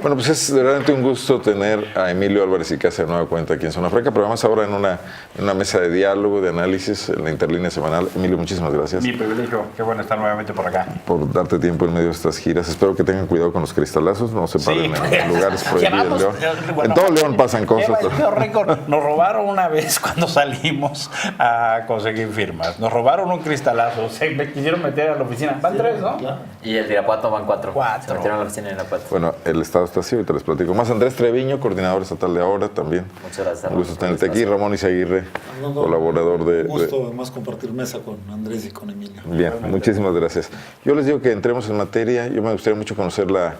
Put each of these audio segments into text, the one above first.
Bueno, pues es realmente un gusto tener a Emilio Álvarez y Casa de nueva cuenta aquí en Zona Franca, pero vamos ahora en una mesa de diálogo, de análisis, en la interlínea semanal. Emilio, muchísimas gracias. Mi privilegio, qué bueno estar nuevamente por acá. Por darte tiempo en medio de estas giras. Espero que tengan cuidado con los cristalazos, no se paren en lugares prohibidos. En todo León pasan cosas. Nos robaron una vez cuando salimos a conseguir firmas. Nos robaron un cristalazo, me quisieron meter a la oficina. Van tres, ¿no? Y el de Irapuato van cuatro. Cuatro. Se metieron a la oficina de Irapuato. Bueno, el estado está así, ahorita les platico más. Andrés Treviño, coordinador estatal de Ahora también. Muchas gracias. Un gusto tenerte aquí. Ramón Izaguirre, colaborador de... Un gusto además compartir mesa con Andrés y con Emilio. Bien, muchísimas gracias. Yo les digo que entremos en materia. Yo me gustaría mucho conocer la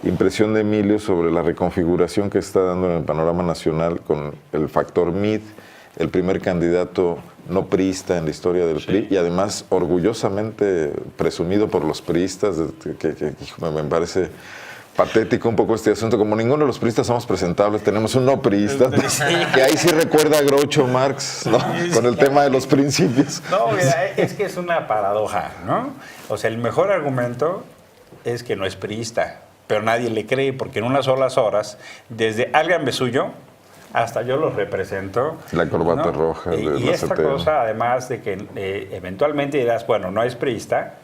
impresión de Emilio sobre la reconfiguración que está dando en el panorama nacional con el factor MID, el primer candidato no priista en la historia del PRI, y además orgullosamente presumido por los priistas, que me parece patético un poco este asunto. Como ninguno de los priistas somos presentables, tenemos un no priista, que ahí sí recuerda a Groucho Marx, ¿no? Con el tema de los principios. No, mira, es que es una paradoja, ¿no? O sea, el mejor argumento es que no es priista, pero nadie le cree, porque en unas solas horas, desde Algan Besullo hasta yo los represento. La corbata ¿no? roja. Y esta cosa, además de que eventualmente dirás, bueno, no es priista,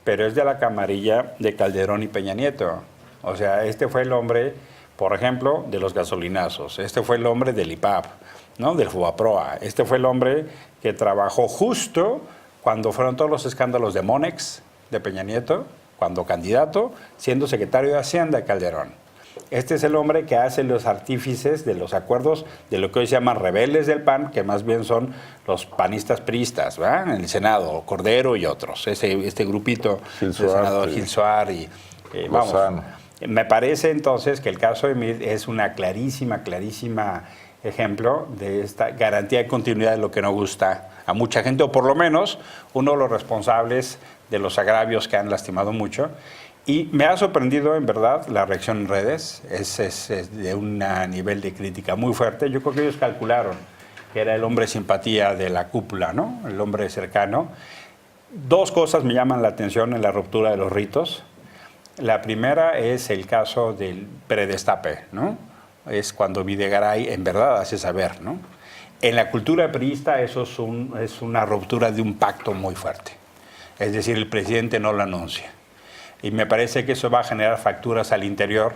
pero es de la camarilla de Calderón y Peña Nieto. O sea, este fue el hombre, por ejemplo, de los gasolinazos. Este fue el hombre del IPAP, ¿no? Del FUBAPROA. Este fue el hombre que trabajó justo cuando fueron todos los escándalos de Monex, de Peña Nieto, cuando candidato, siendo secretario de Hacienda de Calderón. Este es el hombre que hace los artífices de los acuerdos de lo que hoy se llaman rebeldes del PAN, que más bien son los panistas priistas, ¿verdad? En el Senado, Cordero y otros. Este grupito del senador Gil Suar y vamos. Me parece entonces que el caso de MID es una clarísima ejemplo de esta garantía de continuidad de lo que no gusta a mucha gente, o por lo menos uno de los responsables de los agravios que han lastimado mucho. Y me ha sorprendido, en verdad, la reacción en redes. Es de un nivel de crítica muy fuerte. Yo creo que ellos calcularon que era el hombre simpatía de la cúpula, ¿no? El hombre cercano. Dos cosas me llaman la atención en la ruptura de los ritos. La primera es el caso del predestape, ¿no? Es cuando Videgaray en verdad hace saber, ¿no? En la cultura priista eso es una ruptura de un pacto muy fuerte. Es decir, el presidente no lo anuncia. Y me parece que eso va a generar facturas al interior,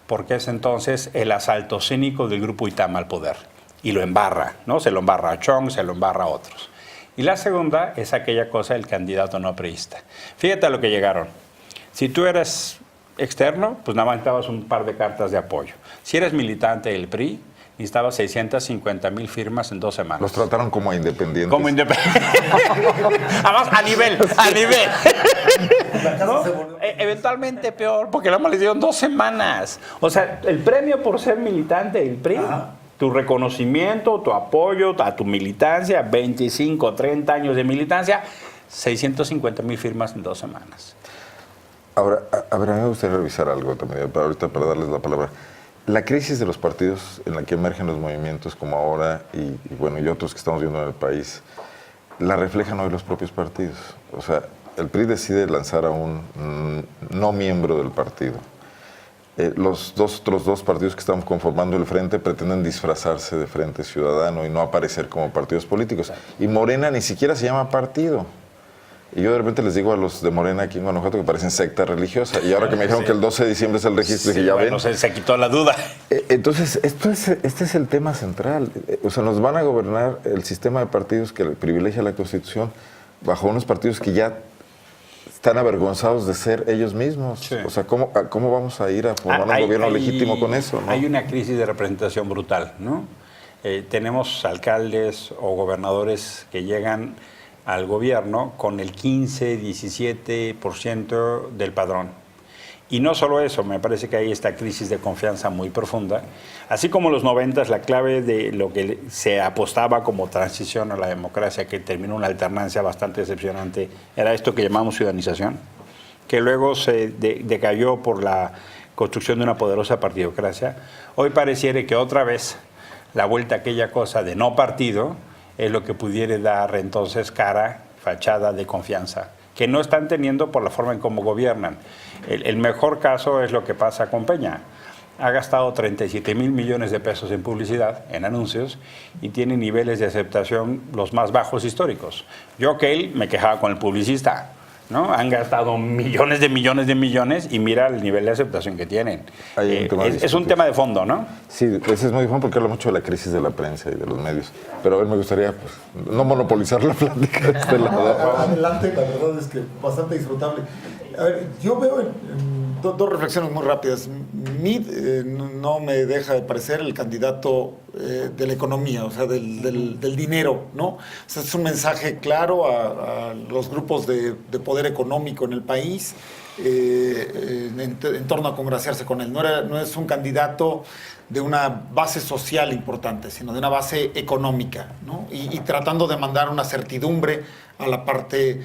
porque es entonces el asalto cínico del grupo Itama al poder. Y lo embarra, ¿no? Se lo embarra a Chong, se lo embarra a otros. Y la segunda es aquella cosa del candidato no priista. Fíjate a lo que llegaron. Si tú eras externo, pues nada más necesitabas un par de cartas de apoyo. Si eres militante del PRI, necesitabas 650,000 firmas en 2 semanas. Los trataron como a independientes. Como independientes. Además, a nivel. ¿No? Eventualmente peor, porque nada más les dieron 2 semanas. O sea, el premio por ser militante del PRI, tu reconocimiento, tu apoyo a tu militancia, 25, 30 años de militancia, 650,000 firmas en 2 semanas. Ahora, a ver, a mí me gustaría revisar algo también, para darles la palabra. La crisis de los partidos en la que emergen los movimientos como ahora y otros que estamos viendo en el país, la reflejan hoy los propios partidos. O sea, el PRI decide lanzar a un no miembro del partido. Los otros dos partidos que están conformando el frente pretenden disfrazarse de Frente Ciudadano y no aparecer como partidos políticos. Y Morena ni siquiera se llama partido. Y yo de repente les digo a los de Morena aquí en Guanajuato que parecen secta religiosa. Y ahora que me dijeron que el 12 de diciembre es el registro, dije, ya ven. Se quitó la duda. Entonces, este es el tema central. O sea, nos van a gobernar el sistema de partidos que privilegia la Constitución bajo unos partidos que ya están avergonzados de ser ellos mismos. Sí. O sea, ¿cómo vamos a ir a formar un gobierno legítimo con eso, ¿no? Hay una crisis de representación brutal, ¿no? Tenemos alcaldes o gobernadores que llegan al gobierno con el 15, 17% del padrón. Y no solo eso, me parece que hay esta crisis de confianza muy profunda. Así como en los 90s, la clave de lo que se apostaba como transición a la democracia, que terminó una alternancia bastante decepcionante, era esto que llamamos ciudadanización, que luego se decayó por la construcción de una poderosa partidocracia. Hoy pareciera que otra vez la vuelta a aquella cosa de no partido es lo que pudiera dar entonces cara, fachada de confianza que no están teniendo por la forma en cómo gobiernan. El mejor caso es lo que pasa con Peña. Ha gastado 37,000 millones de pesos en publicidad, en anuncios, y tiene niveles de aceptación los más bajos históricos. Yo que él me quejaba con el publicista, ¿no? Han gastado millones y mira el nivel de aceptación que tienen. Es un tema de fondo, ¿no? Sí, ese es muy difícil porque habla mucho de la crisis de la prensa y de los medios. Pero a ver, me gustaría pues, no monopolizar la plática de este lado. Adelante, la verdad es que bastante disfrutable. A ver, yo veo dos reflexiones muy rápidas. Mid no me deja de parecer el candidato de la economía, o sea, del dinero, ¿no? O sea, es un mensaje claro a los grupos de poder económico en el país en torno a congraciarse con él. No es un candidato de una base social importante, sino de una base económica, ¿no? Y tratando de mandar una certidumbre a la parte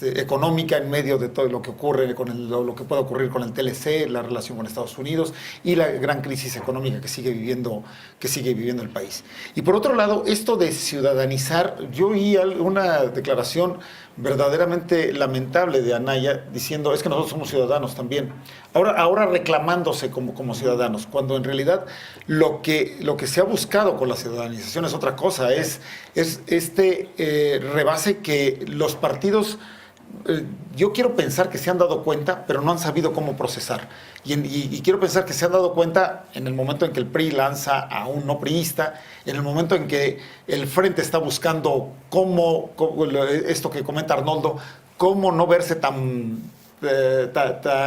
económica en medio de todo lo que ocurre, lo que puede ocurrir con el TLC, la relación con Estados Unidos y la gran crisis económica que sigue viviendo el país. Y por otro lado, esto de ciudadanizar, yo oí una declaración verdaderamente lamentable de Anaya diciendo, es que nosotros somos ciudadanos también. Ahora reclamándose como ciudadanos, cuando en realidad lo que se ha buscado con la ciudadanización es otra cosa, es este rebase que los partidos, yo quiero pensar que se han dado cuenta, pero no han sabido cómo procesar. Y quiero pensar que se han dado cuenta en el momento en que el PRI lanza a un no priista, en el momento en que el Frente está buscando cómo esto que comenta Arnoldo, cómo no verse tan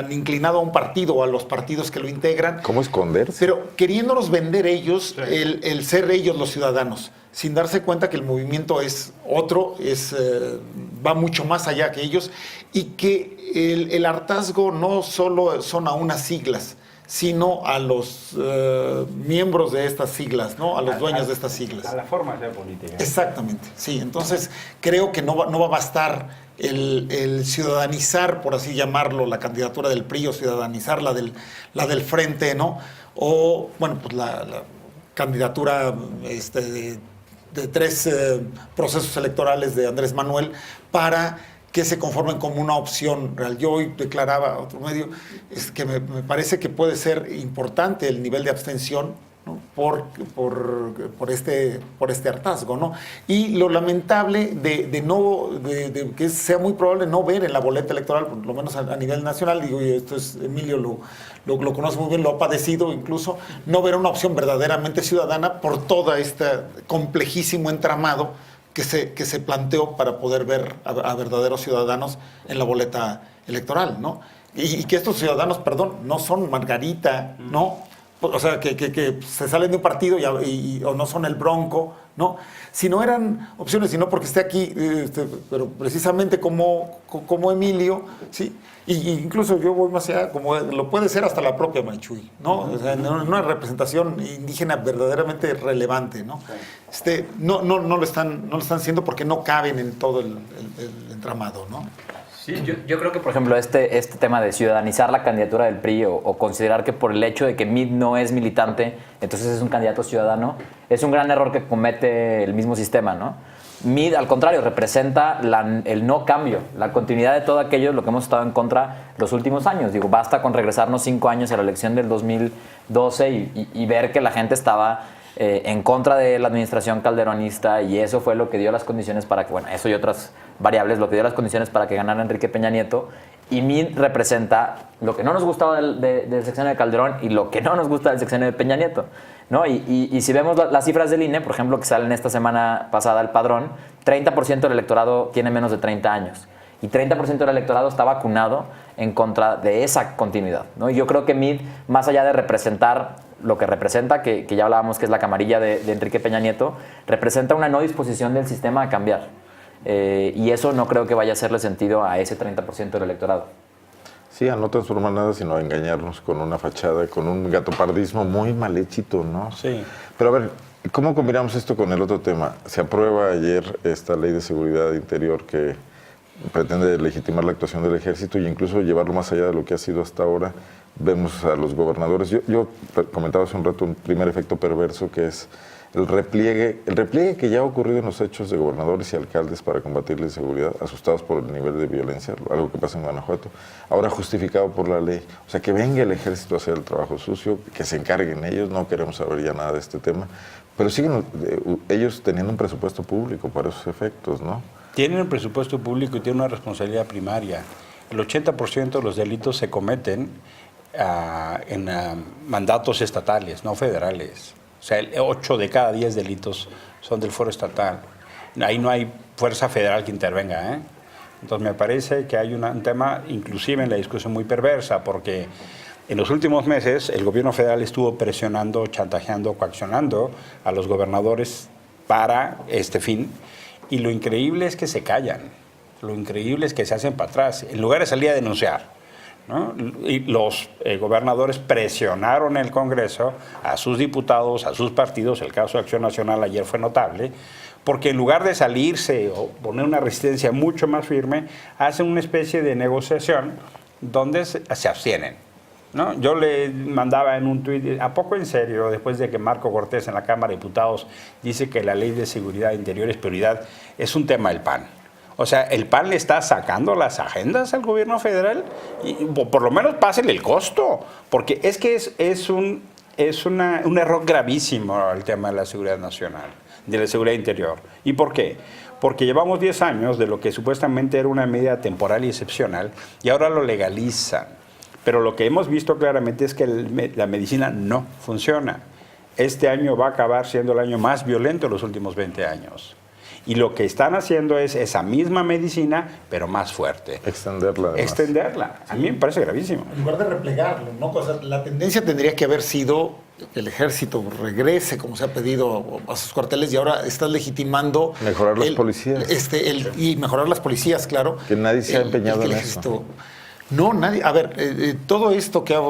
inclinado a un partido o a los partidos que lo integran. ¿Cómo esconderse? Pero queriéndonos vender ellos, sí, el ser ellos los ciudadanos, sin darse cuenta que el movimiento es otro, va mucho más allá que ellos, y que el hartazgo no solo son a unas siglas, sino a los miembros de estas siglas, ¿no? A los dueños de estas siglas. A la forma de política. Exactamente, sí. Entonces, creo que no va a bastar el ciudadanizar, por así llamarlo, la candidatura del PRI o ciudadanizar la del Frente, ¿no? O, bueno, pues la candidatura de 3 procesos electorales de Andrés Manuel para que se conformen como una opción real. Yo hoy declaraba a otro medio que me parece que puede ser importante el nivel de abstención, ¿no? por este hartazgo, ¿no? Y lo lamentable de que sea muy probable no ver en la boleta electoral, por lo menos a nivel nacional, digo, y esto es Emilio lo conoce muy bien, lo ha padecido incluso, no ver una opción verdaderamente ciudadana por todo este complejísimo entramado que se planteó para poder ver a verdaderos ciudadanos en la boleta electoral, ¿no? Y que estos ciudadanos, perdón, no son Margarita, ¿no? O sea, que se salen de un partido o no son el Bronco, ¿no? Si no eran opciones, sino porque esté aquí, pero precisamente como Emilio, ¿sí? Y incluso yo voy más allá, como lo puede ser hasta la propia Marichuy, ¿no? O sea, una representación indígena verdaderamente relevante, ¿no? No lo están haciendo porque no caben en todo el entramado, ¿no? Sí, yo creo que, por ejemplo, este tema de ciudadanizar la candidatura del PRI o considerar que por el hecho de que Mid no es militante, entonces es un candidato ciudadano, es un gran error que comete el mismo sistema, ¿no? Mid, al contrario, representa el no cambio, la continuidad de todo aquello, lo que hemos estado en contra los últimos años. Digo, basta con regresarnos 5 años a la elección del 2012 y ver que la gente estaba en contra de la administración calderonista, y eso fue lo que dio las condiciones para que, bueno, eso y otras variables, lo que dio las condiciones para que ganara Enrique Peña Nieto. Y Mid representa lo que no nos gustaba del sexenio de Calderón y lo que no nos gusta del sexenio de Peña Nieto, ¿no? Y si vemos las cifras del INE, por ejemplo, que salen esta semana pasada el padrón, 30% del electorado tiene menos de 30 años. Y 30% del electorado está vacunado en contra de esa continuidad, ¿no? Y yo creo que Mid, más allá de representar lo que representa, que ya hablábamos que es la camarilla de Enrique Peña Nieto, representa una no disposición del sistema a cambiar. Y eso no creo que vaya a hacerle sentido a ese 30% del electorado. Sí, a no transformar nada, sino a engañarnos con una fachada, con un gatopardismo muy mal hechito, ¿no? Sí. Pero a ver, ¿cómo combinamos esto con el otro tema? Se aprueba ayer esta ley de seguridad interior que pretende legitimar la actuación del ejército e incluso llevarlo más allá de lo que ha sido hasta ahora, vemos a los gobernadores. Yo comentaba hace un rato un primer efecto perverso que es el repliegue que ya ha ocurrido en los hechos de gobernadores y alcaldes para combatir la inseguridad, asustados por el nivel de violencia, algo que pasa en Guanajuato, ahora justificado por la ley. O sea, que venga el ejército a hacer el trabajo sucio, que se encarguen ellos, no queremos saber ya nada de este tema, pero siguen ellos teniendo un presupuesto público para esos efectos, ¿no? Tienen un presupuesto público y tienen una responsabilidad primaria. El 80% de los delitos se cometen en mandatos estatales, no federales. O sea, 8 de cada 10 delitos son del fuero estatal. Ahí no hay fuerza federal que intervenga, ¿eh? Entonces me parece que hay un tema, inclusive en la discusión, muy perversa, porque en los últimos meses el gobierno federal estuvo presionando, chantajeando, coaccionando a los gobernadores para este fin, y lo increíble es que se callan, lo increíble es que se hacen para atrás, en lugar de salir a denunciar, ¿no? Y los gobernadores presionaron en el Congreso a sus diputados, a sus partidos, el caso de Acción Nacional ayer fue notable, porque en lugar de salirse o poner una resistencia mucho más firme, hacen una especie de negociación donde se abstienen, ¿no? Yo le mandaba en un tuit, ¿a poco en serio, después de que Marco Cortés en la Cámara de Diputados dice que la ley de seguridad interior es prioridad, es un tema del PAN? O sea, el PAN le está sacando las agendas al gobierno federal y por lo menos pásenle el costo, porque es que es un error gravísimo el tema de la seguridad nacional, de la seguridad interior. ¿Y por qué? Porque llevamos 10 años de lo que supuestamente era una medida temporal y excepcional y ahora lo legalizan. Pero lo que hemos visto claramente es que la medicina no funciona. Este año va a acabar siendo el año más violento de los últimos 20 años. Y lo que están haciendo es esa misma medicina, pero más fuerte. Extenderla. Además. Extenderla. A mí me parece gravísimo. En lugar de replegarlo, ¿no? O sea, la tendencia tendría que haber sido que el ejército regrese, como se ha pedido, a sus cuarteles, y ahora estás legitimando... Mejorar las policías. Y mejorar las policías, claro. Que nadie se ha empeñado en eso. No, nadie. A ver, todo esto que ha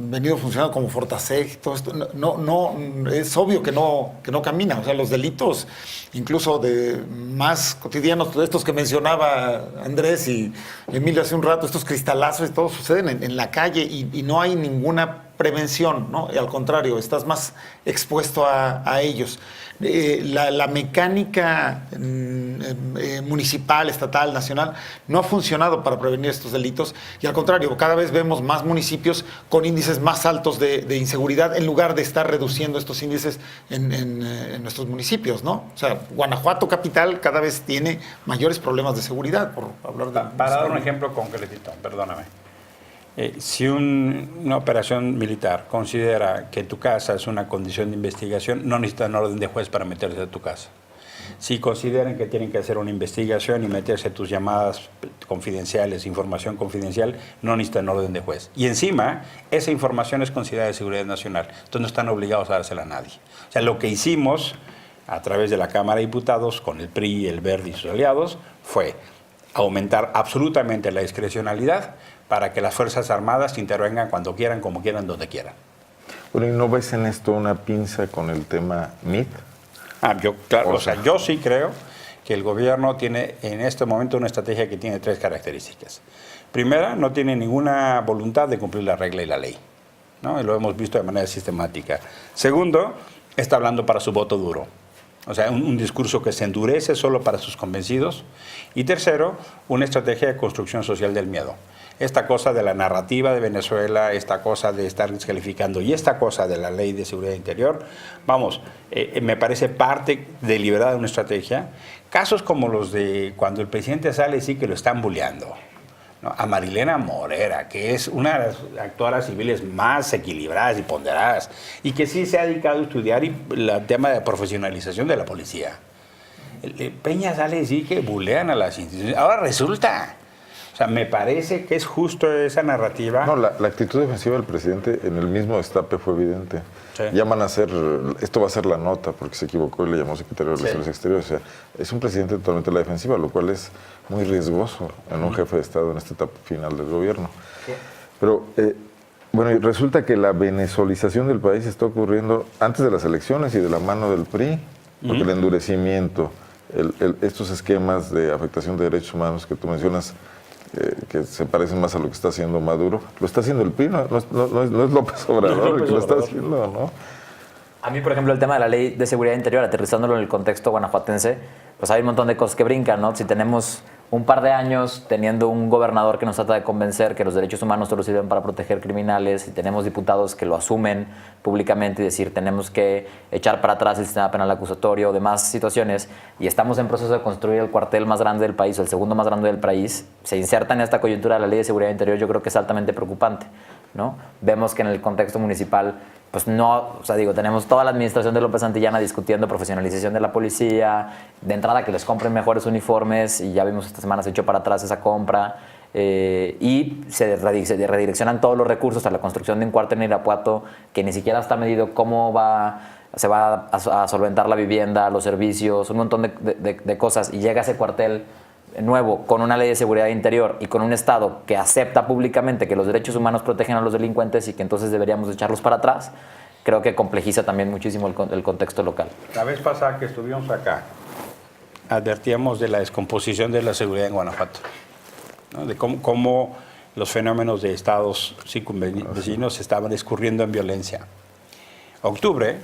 venido funcionando como Fortaseg, todo esto, no, es obvio que no camina. O sea, los delitos, incluso de más cotidianos, de estos que mencionaba Andrés y Emilio hace un rato, estos cristalazos, todos suceden en la calle y no hay ninguna prevención, ¿no? Y al contrario, estás más expuesto a ellos. La mecánica municipal, estatal, nacional no ha funcionado para prevenir estos delitos y al contrario, cada vez vemos más municipios con índices más altos de inseguridad en lugar de estar reduciendo estos índices en nuestros municipios, ¿no? O sea, Guanajuato capital cada vez tiene mayores problemas de seguridad, por hablar de... Para dar un ejemplo concretito, perdóname. Si una operación militar considera que tu casa es una condición de investigación, no necesitan orden de juez para meterse a tu casa. Si consideran que tienen que hacer una investigación y meterse tus llamadas confidenciales, información confidencial, no necesitan orden de juez. Y encima, esa información es considerada de seguridad nacional. Entonces no están obligados a dársela a nadie. O sea, lo que hicimos a través de la Cámara de Diputados con el PRI, el Verde y sus aliados fue aumentar absolutamente la discrecionalidad para que las Fuerzas Armadas intervengan cuando quieran, como quieran, donde quieran. Bueno, ¿y no ves en esto una pinza con el tema MIT? Yo sí creo que el gobierno tiene en este momento una estrategia que tiene 3 características. Primera, no tiene ninguna voluntad de cumplir la regla y la ley, ¿no? Y lo hemos visto de manera sistemática. Segundo, está hablando para su voto duro. O sea, un discurso que se endurece solo para sus convencidos. Y tercero, una estrategia de construcción social del miedo. Esta cosa de la narrativa de Venezuela, esta cosa de estar descalificando y esta cosa de la ley de seguridad interior, vamos, me parece parte deliberada de una estrategia. Casos como los de cuando el presidente sale y sí que lo están bulleando, ¿no? A Marilena Morera, que es una de las actoras civiles más equilibradas y ponderadas, y que sí se ha dedicado a estudiar el tema de profesionalización de la policía. Peña sale y decir que bullean a las instituciones. Ahora resulta... O sea, me parece que es justo esa narrativa. No, la actitud defensiva del presidente en el mismo destape fue evidente. Sí. Llaman a hacer, esto va a ser la nota, porque se equivocó y le llamó secretario de Relaciones Exteriores. O sea, es un presidente totalmente a la defensiva, lo cual es muy riesgoso en un jefe de Estado en esta etapa final del gobierno. Sí. Pero, bueno, y resulta que la venezolización del país está ocurriendo antes de las elecciones y de la mano del PRI, porque el endurecimiento, estos esquemas de afectación de derechos humanos que tú mencionas, que se parecen más a lo que está haciendo Maduro. Lo está haciendo el PRI, no es López Obrador el que lo está haciendo, ¿no? A mí, por ejemplo, el tema de la ley de seguridad interior, aterrizándolo en el contexto guanajuatense, pues hay un montón de cosas que brincan, ¿no? Si tenemos un par de años teniendo un gobernador que nos trata de convencer que los derechos humanos solo sirven para proteger criminales, y tenemos diputados que lo asumen públicamente y decir tenemos que echar para atrás el sistema penal acusatorio, demás situaciones, y estamos en proceso de construir el cuartel más grande del país, o el segundo más grande del país, se inserta en esta coyuntura de la ley de seguridad interior, yo creo que es altamente preocupante, ¿no? Vemos que en el contexto municipal pues no, o sea, digo, tenemos toda la administración de López Santillana discutiendo profesionalización de la policía, de entrada que les compren mejores uniformes, y ya vimos esta semana se echó para atrás esa compra, y se redireccionan todos los recursos a la construcción de un cuartel en Irapuato, que ni siquiera está medido cómo se va a solventar la vivienda, los servicios, un montón de cosas, y llega ese cuartel nuevo con una ley de seguridad interior y con un Estado que acepta públicamente que los derechos humanos protegen a los delincuentes y que entonces deberíamos echarlos para atrás, creo que complejiza también muchísimo el contexto local. La vez pasada que estuvimos acá, advertíamos de la descomposición de la seguridad en Guanajuato, ¿no? De cómo los fenómenos de estados circunvecinos se estaban escurriendo en violencia. Octubre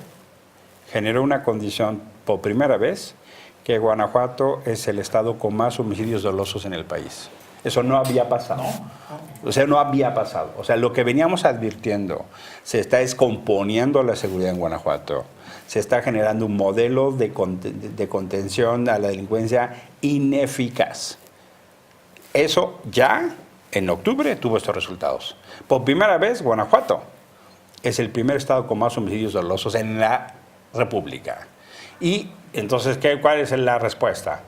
generó una condición por primera vez que Guanajuato es el estado con más homicidios dolosos en el país. Eso no había pasado. O sea, no había pasado. O sea, lo que veníamos advirtiendo, se está descomponiendo la seguridad en Guanajuato. Se está generando un modelo de contención a la delincuencia ineficaz. Eso ya en octubre tuvo estos resultados. Por primera vez, Guanajuato es el primer estado con más homicidios dolosos en la República. Y entonces, ¿cuál es la respuesta?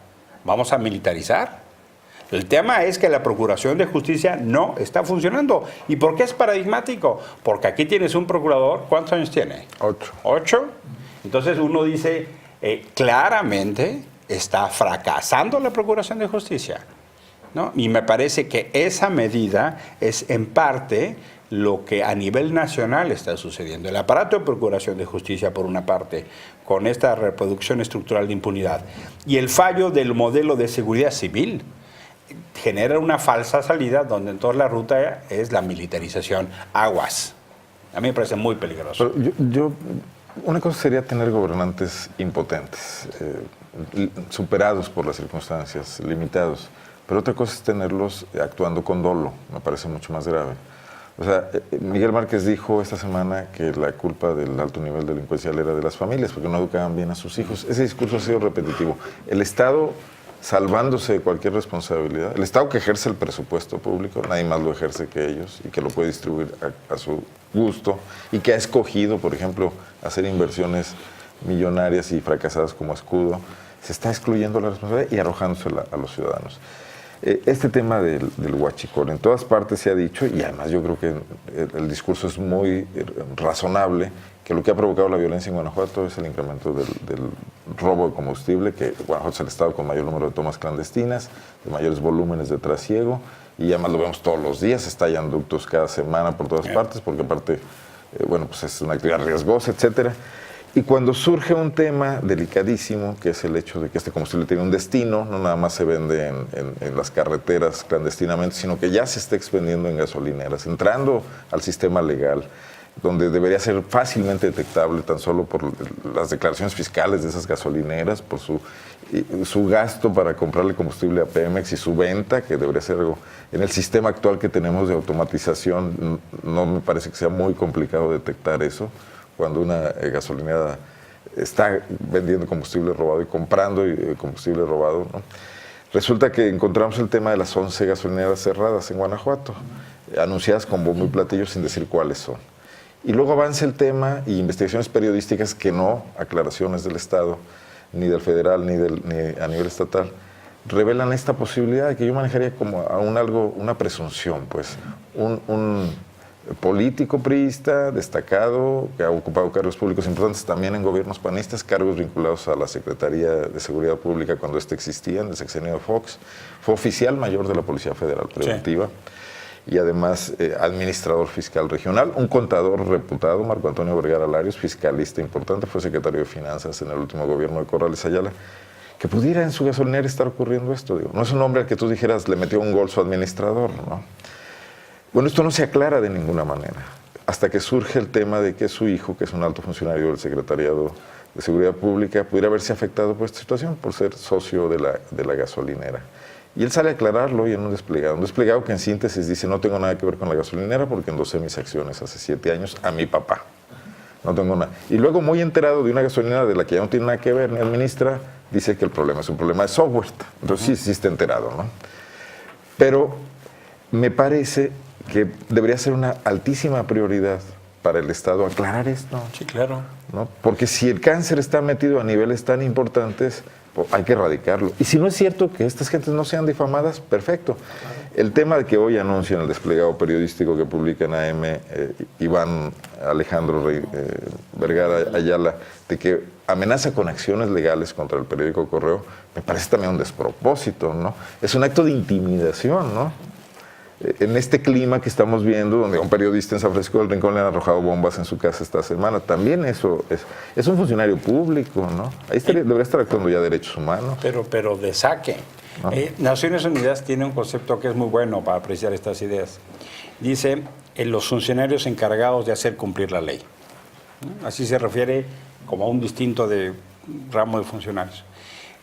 ¿Vamos a militarizar? El tema es que la Procuración de Justicia no está funcionando. ¿Y por qué es paradigmático? Porque aquí tienes un procurador, ¿cuántos años tiene? 8. 8. Entonces uno dice, claramente está fracasando la Procuración de Justicia, ¿no? Y me parece que esa medida es en parte lo que a nivel nacional está sucediendo. El aparato de Procuración de Justicia, por una parte, con esta reproducción estructural de impunidad, y el fallo del modelo de seguridad civil, genera una falsa salida donde entonces la ruta es la militarización. Aguas. A mí me parece muy peligroso. Pero una cosa sería tener gobernantes impotentes, superados por las circunstancias, limitados. Pero otra cosa es tenerlos actuando con dolo. Me parece mucho más grave. O sea, Miguel Márquez dijo esta semana que la culpa del alto nivel delincuencial era de las familias, porque no educaban bien a sus hijos. Ese discurso ha sido repetitivo. El Estado salvándose de cualquier responsabilidad, el Estado que ejerce el presupuesto público, nadie más lo ejerce que ellos, y que lo puede distribuir a su gusto, y que ha escogido, por ejemplo, hacer inversiones millonarias y fracasadas como Escudo, se está excluyendo la responsabilidad y arrojándosela a los ciudadanos. Este tema del huachicol, en todas partes se ha dicho, y además yo creo que el discurso es muy razonable, que lo que ha provocado la violencia en Guanajuato es el incremento del robo de combustible, que Guanajuato es el estado con mayor número de tomas clandestinas, de mayores volúmenes de trasiego, y además lo vemos todos los días, estallan ductos cada semana por todas partes, porque aparte, bueno, pues es una actividad riesgosa, etcétera. Y cuando surge un tema delicadísimo, que es el hecho de que este combustible tiene un destino, no nada más se vende en las carreteras clandestinamente, sino que ya se está expendiendo en gasolineras, entrando al sistema legal, donde debería ser fácilmente detectable tan solo por las declaraciones fiscales de esas gasolineras, por su gasto para comprarle combustible a Pemex y su venta, que debería ser algo. En el sistema actual que tenemos de automatización, no me parece que sea muy complicado detectar eso, cuando una gasolinera está vendiendo combustible robado y comprando combustible robado, ¿no? Resulta que encontramos el tema de las 11 gasolineras cerradas en Guanajuato, anunciadas con bombo y platillo sin decir cuáles son. Y luego avanza el tema y investigaciones periodísticas que no, aclaraciones del Estado, ni del federal, ni a nivel estatal, revelan esta posibilidad que yo manejaría como una presunción, pues, un político priista destacado que ha ocupado cargos públicos importantes también en gobiernos panistas, cargos vinculados a la Secretaría de Seguridad Pública cuando éste existía, en el sexenio de Fox, fue oficial mayor de la Policía Federal Preventiva. Sí. Y además administrador fiscal regional, un contador reputado, Marco Antonio Vergara Larios, fiscalista importante, fue secretario de Finanzas en el último gobierno de Corrales Ayala. que pudiera en su gasolinera estar ocurriendo esto. Digo, no es un hombre al que tú dijeras le metió un gol su administrador, ¿no? Bueno, esto no se aclara de ninguna manera, hasta que surge el tema de que su hijo, que es un alto funcionario del Secretariado de Seguridad Pública, pudiera verse afectado por esta situación, por ser socio de la gasolinera. Y él sale a aclararlo y en un desplegado que en síntesis dice, no tengo nada que ver con la gasolinera porque endosé mis acciones hace 7 años a mi papá. No tengo nada. Y luego, muy enterado de una gasolinera de la que ya no tiene nada que ver ni administra, dice que el problema es un problema de software. Entonces sí está enterado, ¿no? Pero me parece que debería ser una altísima prioridad para el Estado aclarar esto. Sí, claro. ¿No? Porque si el cáncer está metido a niveles tan importantes, pues hay que erradicarlo. Y si no es cierto que estas gentes no sean difamadas, perfecto. El tema de que hoy anuncian el desplegado periodístico que publica en AM Iván Alejandro Vergara Ayala, de que amenaza con acciones legales contra el periódico Correo, me parece también un despropósito, ¿no? Es un acto de intimidación, ¿no? En este clima que estamos viendo, donde a un periodista en San Francisco del Rincón le han arrojado bombas en su casa esta semana, también eso es un funcionario público, ¿no? Ahí debería estar actuando ya derechos humanos. Pero de saque. ¿No? Naciones Unidas tiene un concepto que es muy bueno para apreciar estas ideas. Dice, los funcionarios encargados de hacer cumplir la ley. ¿No? Así se refiere como a un distinto de ramo de funcionarios.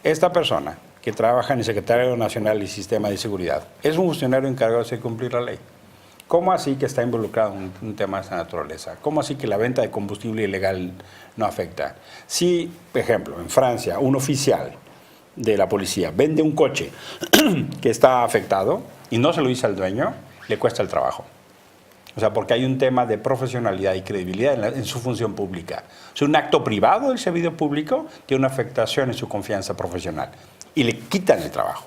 Esta persona que trabaja en el Secretariado Nacional y Sistema de Seguridad es un funcionario encargado de hacer cumplir la ley. ¿Cómo así que está involucrado en un tema de esa naturaleza? ¿Cómo así que la venta de combustible ilegal no afecta? Si, por ejemplo, en Francia, un oficial de la policía vende un coche que está afectado y no se lo dice al dueño, le cuesta el trabajo. O sea, porque hay un tema de profesionalidad y credibilidad en su función pública. O sea, un acto privado del servicio público tiene una afectación en su confianza profesional y le quitan el trabajo.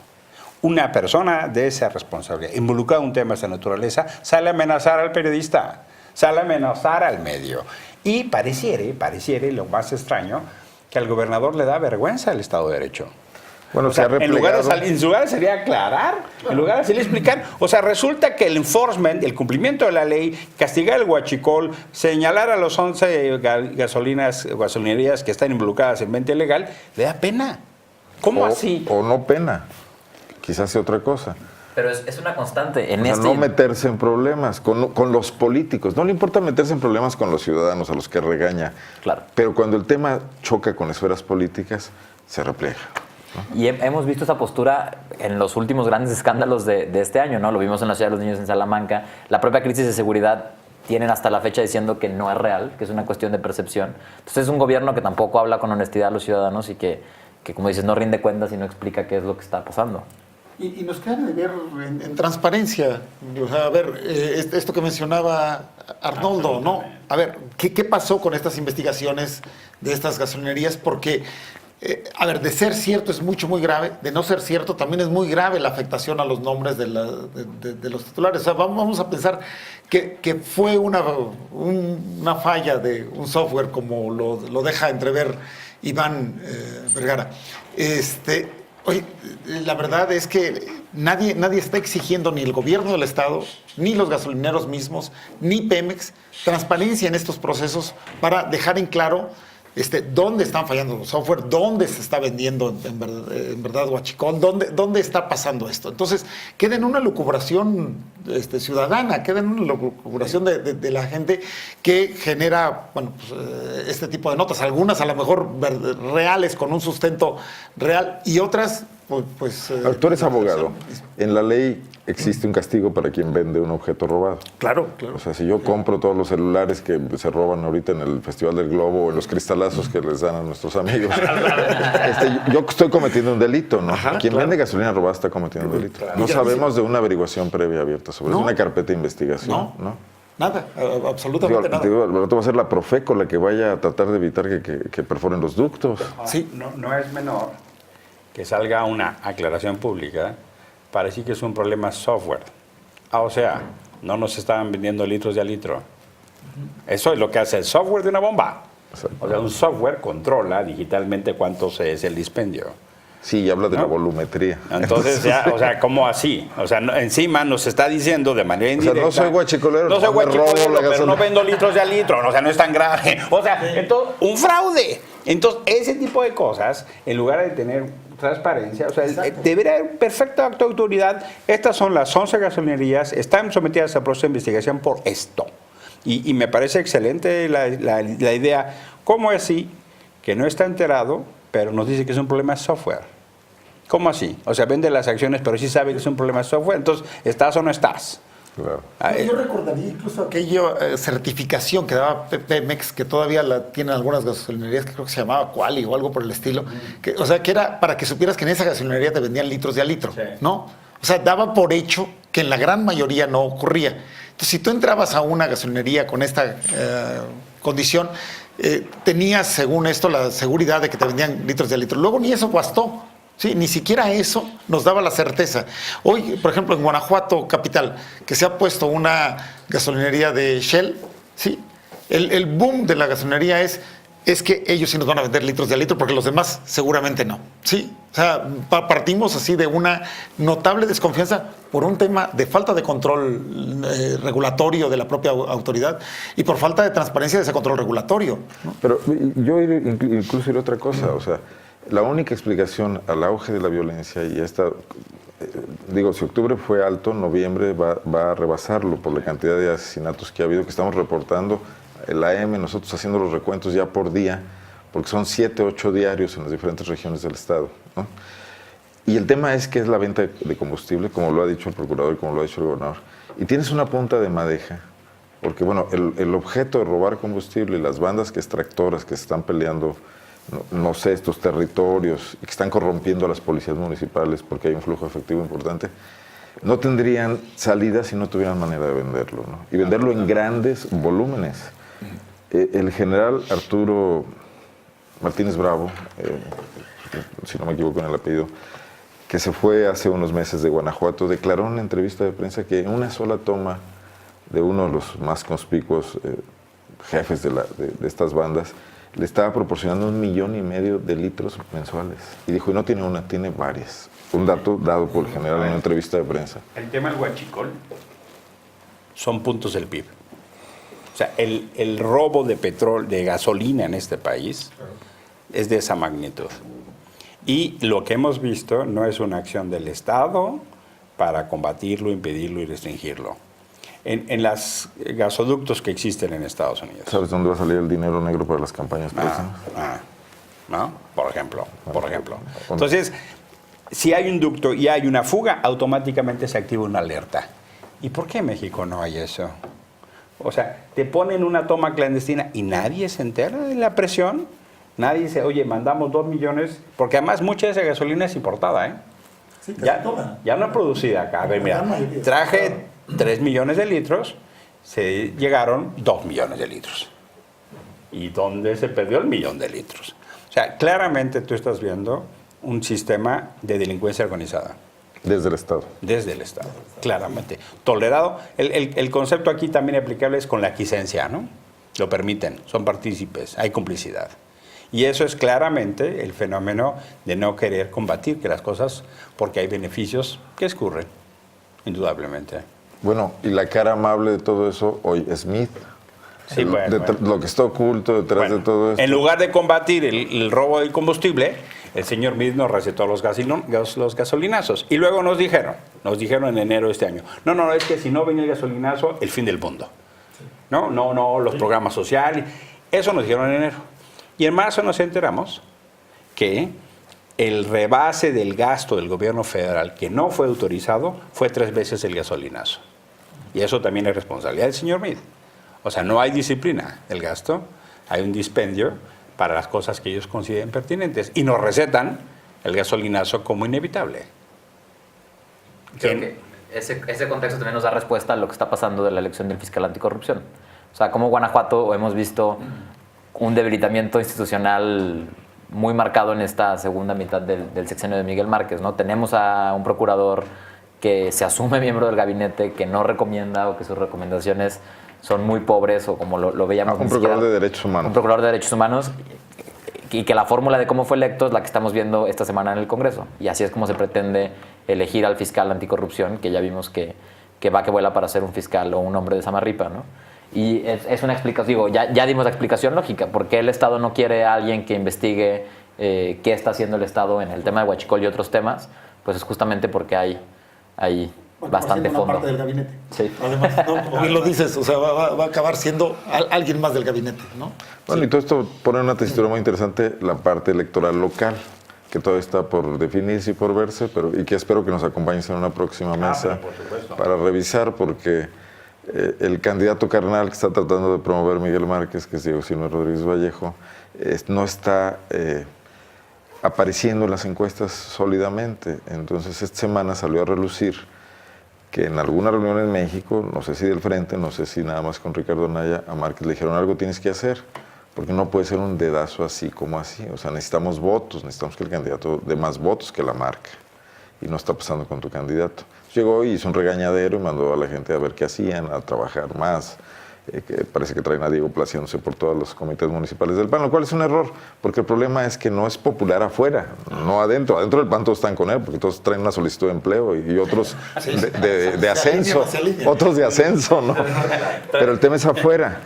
Una persona de esa responsabilidad, involucrada en un tema de esa naturaleza, sale a amenazar al periodista, sale a amenazar al medio. Y pareciere lo más extraño, que al gobernador le da vergüenza el Estado de Derecho. Bueno, O sea, se ha replegado. en lugar de salir a aclarar, en lugar de salir a explicar, o sea, resulta que el enforcement, el cumplimiento de la ley, castigar el huachicol, señalar a los 11 gasolinerías que están involucradas en venta ilegal, le da pena. ¿Cómo así? O no pena, quizás sea otra cosa. Pero es una constante. O sea, no meterse en problemas con los políticos. No le importa meterse en problemas con los ciudadanos a los que regaña. Claro. Pero cuando el tema choca con esferas políticas, se repliega. ¿No? Y hemos visto esa postura en los últimos grandes escándalos de este año, ¿no? Lo vimos en la Ciudad de los Niños en Salamanca. La propia crisis de seguridad tienen hasta la fecha diciendo que no es real, que es una cuestión de percepción. Entonces es un gobierno que tampoco habla con honestidad a los ciudadanos y que como dices, no rinde cuentas y no explica qué es lo que está pasando. Y nos queda de ver en transparencia, o sea, a ver, esto que mencionaba Arnoldo, ¿no? A ver, ¿qué pasó con estas investigaciones de estas gasolinerías? Porque, a ver, de ser cierto es muy grave, de no ser cierto también es muy grave la afectación a los nombres de los titulares. O sea, vamos a pensar que fue una falla de un software, como lo deja entrever Iván Vergara. Oye, la verdad es que nadie está exigiendo, ni el gobierno del Estado, ni los gasolineros mismos, ni Pemex, transparencia en estos procesos para dejar en claro dónde están fallando los software, dónde se está vendiendo en verdad huachicol, dónde está pasando esto. Entonces, queda en una lucubración ciudadana, queda en una lucubración de la gente que genera, bueno, pues, este tipo de notas, algunas a lo mejor reales, con un sustento real, y otras, pues... Tú eres abogado. En la ley existe un castigo para quien vende un objeto robado. Claro. O sea, si yo compro todos los celulares que se roban ahorita en el Festival del Globo o en los cristalazos que les dan a nuestros amigos, yo estoy cometiendo un delito, ¿no? Ajá, Quien claro. vende gasolina robada está cometiendo un delito. Claro. No Y ya sabemos de una averiguación previa abierta sobre eso, No. una carpeta de investigación, ¿no? Nada, absolutamente nada. Alberto va a ser la Profeco la que vaya a tratar de evitar que perforen los ductos. Sí. No es menor que salga una aclaración pública para decir que es un problema software. O sea, no nos estaban vendiendo litros de a litro. Eso es lo que hace el software de una bomba. Exacto. O sea, un software controla digitalmente cuánto es el dispendio. Sí, y habla de la ¿No? volumetría. Entonces, ya, o sea, ¿cómo así? O sea, encima nos está diciendo de manera indirecta... no soy guachicolero, no soy no me robo guachicolero, la pero gasolina. no vendo litros de a litro, o sea, no es tan grave. O sea, entonces, un fraude. Entonces, ese tipo de cosas, en lugar de tener transparencia. O sea, debería haber un perfecto acto de autoridad. Estas son las 11 gasolinerías, están sometidas a proceso de investigación por esto. Y me parece excelente la idea. ¿Cómo es así que no está enterado, pero nos dice que es un problema de software? ¿Cómo así? O sea, vende las acciones, pero sí sabe que es un problema de software. Entonces, ¿estás o no estás? Claro. Yo recordaría incluso aquella certificación que daba Pemex, que todavía la tienen algunas gasolinerías, que creo que se llamaba Quali o algo por el estilo. Que, o sea, que era para que supieras que en esa gasolinería te vendían litros de a litro, Sí. ¿no? O sea, daba por hecho que en la gran mayoría no ocurría. Entonces, si tú entrabas a una gasolinería con esta condición, tenías, según esto, la seguridad de que te vendían litros de a litro. Luego ni eso bastó. Sí, ni siquiera eso nos daba la certeza. Hoy, por ejemplo, en Guanajuato, capital, que se ha puesto una gasolinería de Shell, ¿sí? El boom de la gasolinería es que ellos sí nos van a vender litros de a litro porque los demás seguramente no, ¿sí? O sea, partimos así de una notable desconfianza por un tema de falta de control regulatorio de la propia autoridad y por falta de transparencia de ese control regulatorio, ¿no? Pero yo incluso iré otra cosa, o sea, la única explicación al auge de la violencia y esta, digo, si octubre fue alto, noviembre va a rebasarlo por la cantidad de asesinatos que ha habido, que estamos reportando, el AM, nosotros haciendo los recuentos ya por día, porque son 7, 8 diarios en las diferentes regiones del estado, ¿no? Y el tema es que es la venta de combustible, como lo ha dicho el procurador y como lo ha dicho el gobernador, y tienes una punta de madeja, porque bueno, el objeto de robar combustible y las bandas extractoras que se están peleando, no sé, estos territorios y que están corrompiendo a las policías municipales porque hay un flujo efectivo importante, no tendrían salida si no tuvieran manera de venderlo, ¿no? Y venderlo en grandes volúmenes. El general Arturo Martínez Bravo, si no me equivoco en el apellido, que se fue hace unos meses de Guanajuato, declaró en una entrevista de prensa que en una sola toma de uno de los más conspicuos jefes de estas bandas, le estaba proporcionando 1,5 millones de litros mensuales. Y dijo, y no tiene una, tiene varias. Un dato dado por el general en una entrevista de prensa. El tema del huachicol son puntos del PIB. O sea, el robo de petróleo, de gasolina en este país es de esa magnitud. Y lo que hemos visto no es una acción del Estado para combatirlo, impedirlo y restringirlo. En los gasoductos que existen en Estados Unidos. ¿Sabes dónde va a salir el dinero negro para las campañas próximas? ¿No? Por ejemplo. Entonces, si hay un ducto y hay una fuga, automáticamente se activa una alerta. ¿Y por qué en México no hay eso? O sea, te ponen una toma clandestina y nadie se entera de la presión. Nadie dice, oye, mandamos 2 millones, porque además mucha de esa gasolina es importada, ¿eh? Sí, casi toda. Ya no producida acá. A ver, mira, traje 3 millones de litros, se llegaron 2 millones de litros. ¿Y dónde se perdió el 1,000,000 de litros? O sea, claramente tú estás viendo un sistema de delincuencia organizada. Desde el Estado. Desde el Estado, claramente. Tolerado. El concepto aquí también aplicable es con la aquiescencia, ¿no? Lo permiten, son partícipes, hay complicidad. Y eso es claramente el fenómeno de no querer combatir que las cosas, porque hay beneficios que escurren, indudablemente. Bueno, y la cara amable de todo eso hoy, Smith. Sí, bueno. Lo que está oculto detrás de todo esto. En lugar de combatir el robo del combustible, el señor Meade nos recetó los gasolinazos. Y luego nos dijeron en enero de este año, no, es que si no viene el gasolinazo, el fin del mundo. No, los programas sociales. Eso nos dijeron en enero. Y en marzo nos enteramos que el rebase del gasto del gobierno federal que no fue autorizado fue 3 veces el gasolinazo. Y eso también es responsabilidad del señor Meade. O sea, no hay disciplina del gasto, hay un dispendio para las cosas que ellos consideren pertinentes. Y nos recetan el gasolinazo como inevitable. Creo que ese contexto también nos da respuesta a lo que está pasando de la elección del fiscal anticorrupción. O sea, como Guanajuato hemos visto un debilitamiento institucional muy marcado en esta segunda mitad del sexenio de Miguel Márquez, ¿no? Tenemos a un procurador que se asume miembro del gabinete, que no recomienda o que sus recomendaciones son muy pobres o como lo veíamos. Un procurador de derechos humanos. Un procurador de derechos humanos y que la fórmula de cómo fue electo es la que estamos viendo esta semana en el Congreso. Y así es como se pretende elegir al fiscal anticorrupción, que ya vimos que va que vuela para ser un fiscal o un hombre de Samarripa, ¿no? Y es una explicación, digo, ya dimos la explicación lógica. ¿Por qué el Estado no quiere a alguien que investigue qué está haciendo el Estado en el tema de Huachicol y otros temas, pues es justamente porque hay bastante una fondo. parte del gabinete. Sí. Además, ¿no? Bien lo dices, o sea, va a acabar siendo alguien más del gabinete, ¿no? Bueno, y todo esto pone en una tesitura muy interesante la parte electoral local, que todavía está por definirse y por verse, y que espero que nos acompañes en una próxima mesa pero por supuesto. para revisar, porque el candidato carnal que está tratando de promover Miguel Márquez, que es Diego Sinue Rodríguez Vallejo, no está apareciendo en las encuestas sólidamente. Entonces, esta semana salió a relucir que en alguna reunión en México, no sé si del Frente, no sé si nada más con Ricardo Anaya, a Márquez le dijeron algo tienes que hacer, porque no puede ser un dedazo así como así. O sea, necesitamos votos, necesitamos que el candidato dé más votos que la marca. Y no está pasando con tu candidato. Llegó y hizo un regañadero y mandó a la gente a ver qué hacían, a trabajar más. Que parece que traen a Diego placiándose por todos los comités municipales del PAN, lo cual es un error, porque el problema es que no es popular afuera, no adentro. Adentro del PAN todos están con él, porque todos traen una solicitud de empleo y otros de ascenso, otros de ascenso, ¿no? Pero el tema es afuera.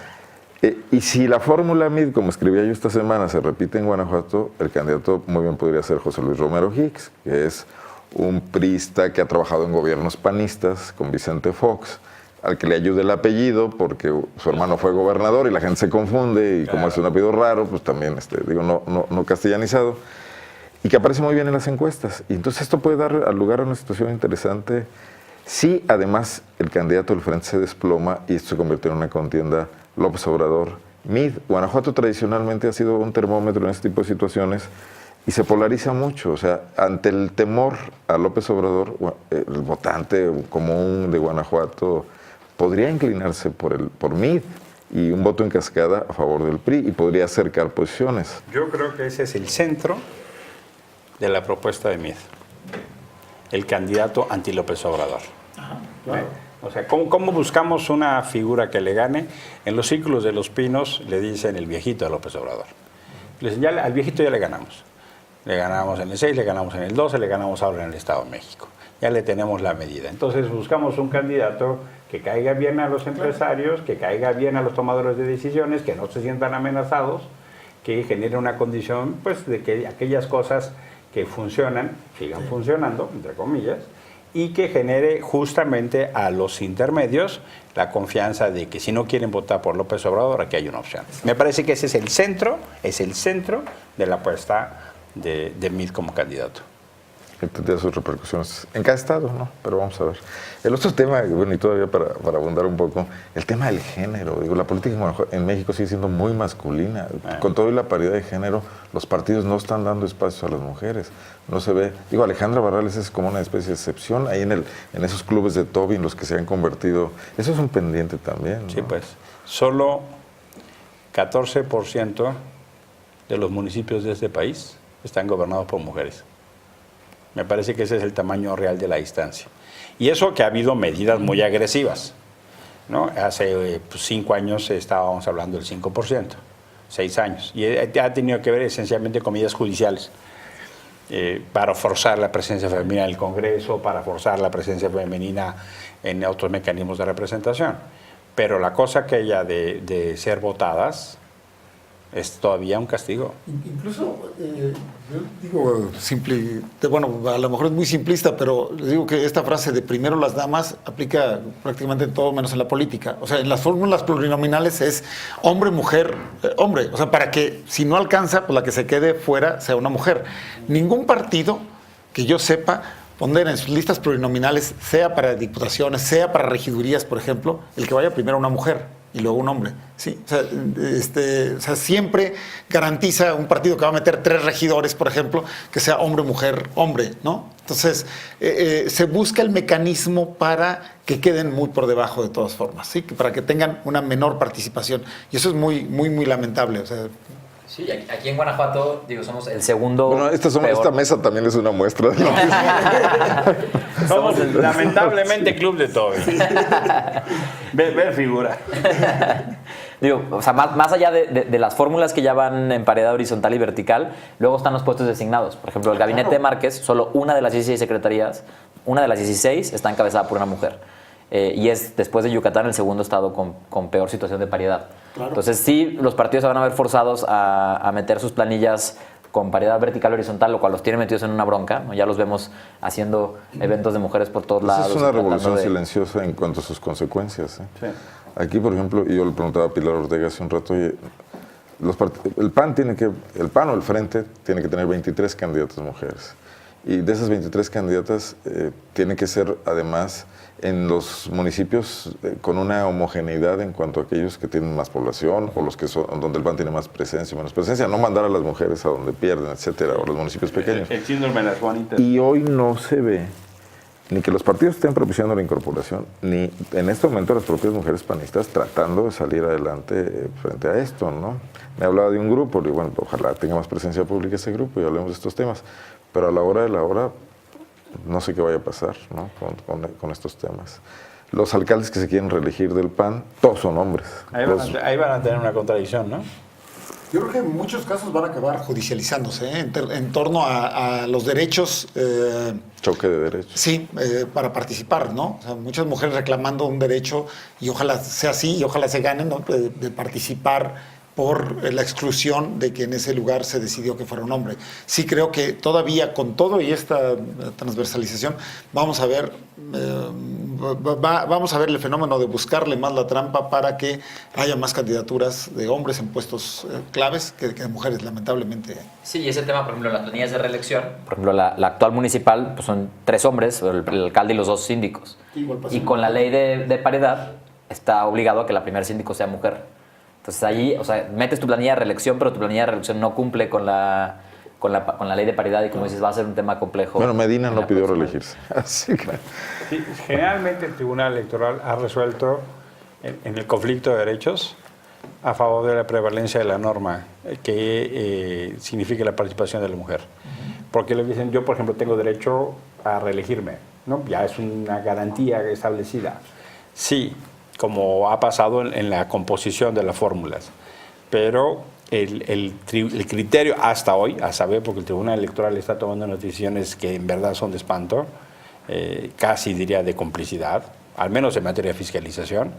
Y si la fórmula MID, como escribía yo esta semana, se repite en Guanajuato, el candidato muy bien podría ser José Luis Romero Hicks, que es un priista que ha trabajado en gobiernos panistas con Vicente Fox, al que le ayude el apellido, porque su hermano fue gobernador y la gente se confunde, y como es un apellido raro, pues también, no castellanizado, y que aparece muy bien en las encuestas. Y entonces esto puede dar lugar a una situación interesante si además el candidato del Frente se desploma y esto se convierte en una contienda López Obrador-MID. Guanajuato tradicionalmente ha sido un termómetro en este tipo de situaciones y se polariza mucho. O sea, ante el temor a López Obrador, el votante común de Guanajuato podría inclinarse por MID y un voto en cascada a favor del PRI y podría acercar posiciones. Yo creo que ese es el centro de la propuesta de MID. El candidato anti López Obrador. Claro. O sea, ¿cómo buscamos una figura que le gane? En los círculos de Los Pinos le dicen el viejito a López Obrador. Le dicen, al viejito ya le ganamos. Le ganamos en el 6, le ganamos en el 12, le ganamos ahora en el Estado de México. Ya le tenemos la medida. Entonces buscamos un candidato que caiga bien a los empresarios, que caiga bien a los tomadores de decisiones, que no se sientan amenazados, que genere una condición pues, de que aquellas cosas que funcionan sigan funcionando, entre comillas, y que genere justamente a los intermedios la confianza de que si no quieren votar por López Obrador, aquí hay una opción. Me parece que ese es el centro de la apuesta de MID como candidato. Que tendría sus repercusiones en cada estado, ¿no? Pero vamos a ver. El otro tema, bueno, y todavía para abundar un poco, el tema del género. Digo, la política en México sigue siendo muy masculina. Con todo y la paridad de género, los partidos no están dando espacios a las mujeres. No se ve. Digo, Alejandra Barrales es como una especie de excepción ahí en esos clubes de Toby en los que se han convertido. Eso es un pendiente también, ¿no? Sí, pues. Solo 14% de los municipios de este país están gobernados por mujeres. Me parece que ese es el tamaño real de la distancia. Y eso que ha habido medidas muy agresivas, ¿no? Hace 5 años estábamos hablando del 5%, 6 años. Y ha tenido que ver esencialmente con medidas judiciales para forzar la presencia femenina en el Congreso, para forzar la presencia femenina en otros mecanismos de representación. Pero la cosa aquella de ser votadas es todavía un castigo. Incluso, yo digo, bueno, a lo mejor es muy simplista, pero les digo que esta frase de primero las damas aplica prácticamente en todo menos en la política. O sea, en las fórmulas plurinominales es hombre, mujer, hombre. O sea, para que si no alcanza, pues la que se quede fuera sea una mujer. Ningún partido que yo sepa poner en sus listas plurinominales, sea para diputaciones, sea para regidurías, por ejemplo, el que vaya primero una mujer y luego un hombre. Sí, o sea, siempre garantiza un partido que va a meter 3 regidores, por ejemplo, que sea hombre, mujer, hombre, ¿no? Entonces, se busca el mecanismo para que queden muy por debajo de todas formas, ¿sí? Para que tengan una menor participación. Y eso es muy, muy, muy lamentable. O sea, sí, aquí en Guanajuato, digo, somos el segundo. Bueno, esta mesa también es una muestra de lo mismo. Somos lamentablemente club de Toby. Ver figura. Digo, o sea, más allá de las fórmulas que ya van en paridad horizontal y vertical, luego están los puestos designados. Por ejemplo, el gabinete de Márquez, solo una de las 16 secretarías, una de las 16 está encabezada por una mujer. Y es, después de Yucatán, el segundo estado con peor situación de paridad. Claro. Entonces, sí, los partidos se van a ver forzados a meter sus planillas con paridad vertical horizontal, lo cual los tiene metidos en una bronca, ¿no? Ya los vemos haciendo eventos de mujeres por todos lados. Esa es una revolución de... silenciosa en cuanto a sus consecuencias. Sí. Aquí, por ejemplo, y yo le preguntaba a Pilar Ortega hace un rato, oye, el PAN o el Frente tiene que tener 23 candidatas mujeres. Y de esas 23 candidatas tiene que ser, además, en los municipios con una homogeneidad en cuanto a aquellos que tienen más población o los que son donde el PAN tiene más presencia o menos presencia, no mandar a las mujeres a donde pierden, etcétera, o los municipios pequeños. El síndrome de las Juanitas. Y hoy no se ve ni que los partidos estén propiciando la incorporación, ni en este momento las propias mujeres panistas tratando de salir adelante frente a esto, ¿no? Me hablaba de un grupo, y bueno, ojalá tenga más presencia pública ese grupo y hablemos de estos temas, pero a la hora de la hora no sé qué vaya a pasar, ¿no? con estos temas. Los alcaldes que se quieren reelegir del PAN, todos son hombres. Ahí van a tener una contradicción, ¿no? Yo creo que en muchos casos van a acabar judicializándose, ¿eh? En torno a los derechos. Choque de derechos. Sí, para participar, ¿no? O sea, muchas mujeres reclamando un derecho y ojalá sea así y ojalá se ganen, ¿no? De participar por la exclusión de que en ese lugar se decidió que fuera un hombre. Sí creo que todavía con todo y esta transversalización vamos a ver el fenómeno de buscarle más la trampa para que haya más candidaturas de hombres en puestos claves que de mujeres, lamentablemente. Sí, y ese tema, por ejemplo, las planillas de reelección, por ejemplo, la actual municipal pues son 3 hombres, el alcalde y los 2 síndicos. Y con la ley de paridad está obligado a que la primer síndico sea mujer. Entonces ahí, o sea, metes tu planilla de reelección, pero tu planilla de reelección no cumple con la ley de paridad y como dices, va a ser un tema complejo. Bueno, Medina no pidió reelegirse. Así que... Sí, generalmente el Tribunal Electoral ha resuelto en el conflicto de derechos a favor de la prevalencia de la norma que significa la participación de la mujer. Porque le dicen, yo por ejemplo tengo derecho a reelegirme, ¿no? Ya es una garantía establecida. Sí, como ha pasado en la composición de las fórmulas. Pero el criterio hasta hoy, a saber, porque el Tribunal Electoral está tomando unas decisiones que en verdad son de espanto, casi diría de complicidad, al menos en materia de fiscalización,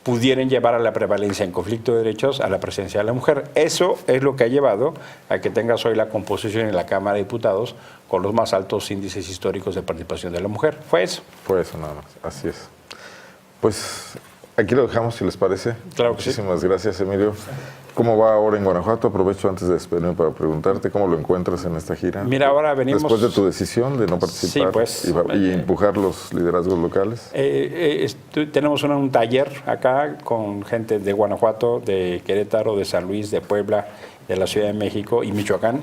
pudieran llevar a la prevalencia en conflicto de derechos a la presencia de la mujer. Eso es lo que ha llevado a que tengas hoy la composición en la Cámara de Diputados con los más altos índices históricos de participación de la mujer. Fue eso. Fue eso nada más, así es. Pues aquí lo dejamos, si les parece. Claro que sí. Muchísimas gracias, Emilio. ¿Cómo va ahora en Guanajuato? Aprovecho antes de despedirme para preguntarte cómo lo encuentras en esta gira. Mira, ahora venimos... Después de tu decisión de no participar, sí, pues, y empujar los liderazgos locales. Tenemos un taller acá con gente de Guanajuato, de Querétaro, de San Luis, de Puebla, de la Ciudad de México y Michoacán,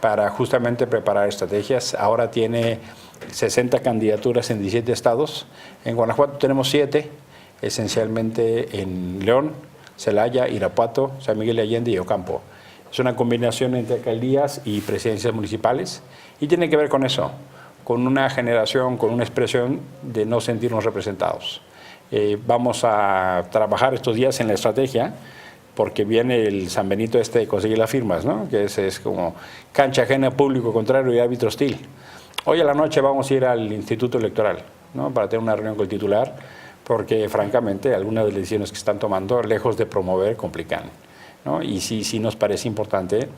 para justamente preparar estrategias. Ahora tiene 60 candidaturas en 17 estados. En Guanajuato tenemos 7, esencialmente en León, Celaya, Irapuato, San Miguel de Allende y Ocampo. Es una combinación entre alcaldías y presidencias municipales y tiene que ver con eso, con una generación, con una expresión de no sentirnos representados. Vamos a trabajar estos días en la estrategia porque viene el San Benito de conseguir las firmas, ¿no? Que es como cancha ajena, público contrario y árbitro hostil. Hoy a la noche vamos a ir al Instituto Electoral, ¿no? Para tener una reunión con el titular, porque francamente algunas de las decisiones que están tomando, lejos de promover, complican, ¿no? Y sí nos parece importante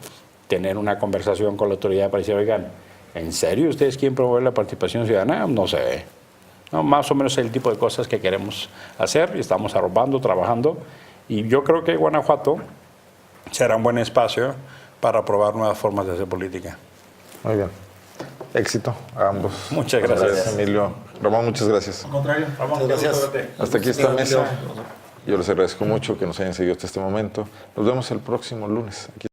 tener una conversación con la autoridad para decir, oigan, ¿en serio ustedes quieren promover la participación ciudadana? No sé, ¿no? Más o menos es el tipo de cosas que queremos hacer y estamos arrobando, trabajando, y yo creo que Guanajuato será un buen espacio para probar nuevas formas de hacer política. Muy bien. Éxito a ambos. Muchas gracias. Emilio. Ramón, muchas gracias. Al contrario, Ramón, muchas gracias. Hasta aquí esta mesa. Yo les agradezco mucho que nos hayan seguido hasta este momento. Nos vemos el próximo lunes. Aquí